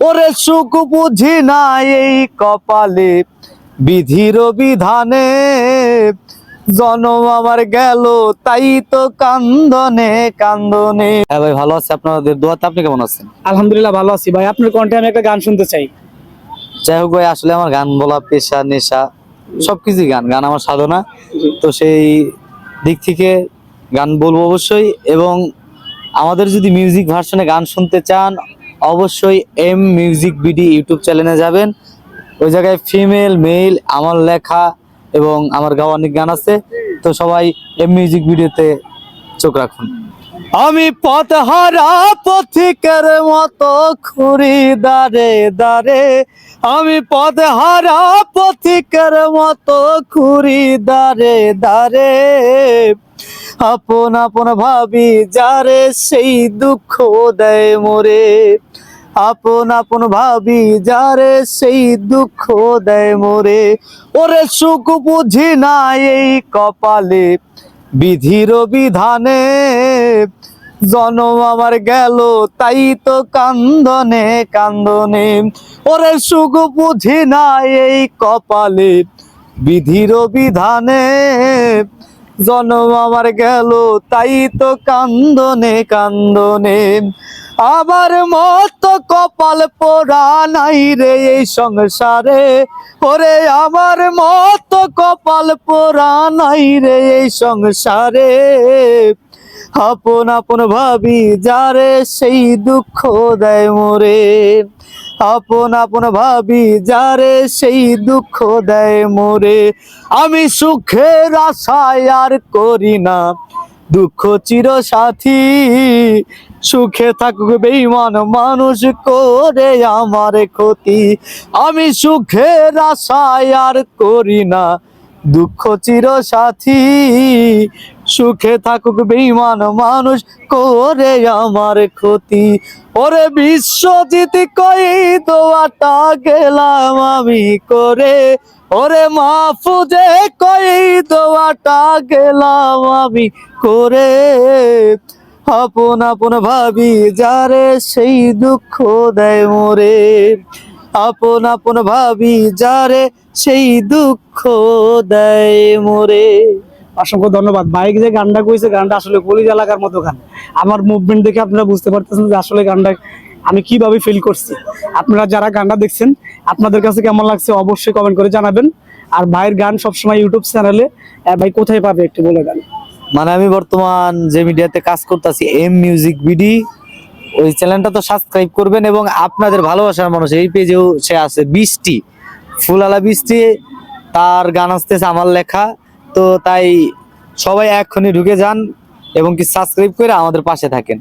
ওরে সুখ বুঝি না এই কপালে বিধির বিধানে, জনম আমার গেল তাই তো কান্দনে কান্দনে। হ্যাঁ ভাই, ভালো আছে, আপনাদের দোয়াতে। আপনি কেমন আছেন? আলহামদুলিল্লাহ ভালো আছি ভাই। আপনার কণ্ঠে আমি একটা গান শুনতে চাই। যাই হোক ভাই, আসলে আমার গান বলা পেশা, নেশা, সবকিছুই গান। গান আমার সাধনা। তো সেই দিক থেকে গান বলবো অবশ্যই। এবং আমাদের যদি মিউজিক ভার্সনে গান শুনতে চান, অবশ্যই এম মিউজিক বিডি ইউটিউব চ্যানেলে যাবেন। ওই জায়গায় ফিমেল মেল আমার লেখা এবং আমার গাওয়া অনেক গান আছে। তো সবাই এম মিউজিক ভিডিওতে চোখ রাখুন। আমি পথহারা পথিকের মতো ঘুরি দাঁড়ে দাঁড়ে, আমি পথহারা পথিকের মতো ঘুরি দাঁড়ে দাঁড়ে, আপন আপন ভাবি যারে সেই দুঃখ দেয় মোরে, আপন আপন ভাবি যারে সেই দুঃখ দেয় মোরে। ওরে সুখ বুঝি না এই কপালে বিধির বিধানে, জনম আমার গেল তাই তো কান্দনে কান্দনে। ওরে সুখ বুঝি না এই কপালে বিধির বিধানে, জনম আমার গেল তাই তো কান্দনে কান্দনে। আমার মতো কপাল পোড়া নাই রে এই সংসারে, ওরে আমার মতো কপাল পোড়া নাই রে এই সংসারে, আপন আপন ভাবি যারে সেই দুঃখ দেয় মোরে, আপন আপন ভাবি যারে সেই দুঃখ দেয় মোরে। আমি সুখের আশায় আর করি না দুঃখ চির সাথী, সুখে থাকুক বেঈমান মানুষ করে আমার ক্ষতি। আমি সুখের আশায় আর করি না দুঃখ চির সাথী, সুখে থাকুক বেঈমান মানুষ করে আমার ক্ষতি। ওরে বিশ্বজিৎ কই দোয়াটা গেলাম আমি করে, ওরে মাহফুজে কই দোয়াটা গেলাম আমি করে, আপন আপন ভাবি যারে সেই দুঃখ দেয় মোরে, আপন আপন ভাবি যারে সেই দুঃখ দেয় মোরে। অসংখ্য ধন্যবাদ। বাইক যে গানটা কইছে, গানটা আসলে কলিজা লাগার মতো গান। আমার মুভমেন্ট দেখে আপনারা বুঝতে পারতেছেন যে আসলে গানটা আমি কিভাবে ফিল করছি। আপনারা যারা গানটা দেখছেন, আপনাদের কাছে কেমন লাগছে অবশ্যই কমেন্ট করে জানাবেন। আর ভাইয়ের গান সবসময় ইউটিউব চ্যানেলে, ভাই কোথায় পাবে একটু বলে দেন। মানে আমি বর্তমান যে মিডিয়াতে কাজ করতেছি, এম মিউজিক বিডি, ওই চ্যানেলটা তো সাবস্ক্রাইব করবেন। এবং আপনাদের ভালোবাসার মানুষ এই পেজেও সে আছে, বৃষ্টি ফুলালা বৃষ্টি, তার গান আসতেছে আমার লেখা। তো তাই সবাই এক্ষুনি ঢুকে যান এবং কি সাবস্ক্রাইব করে আমাদের পাশে থাকেন।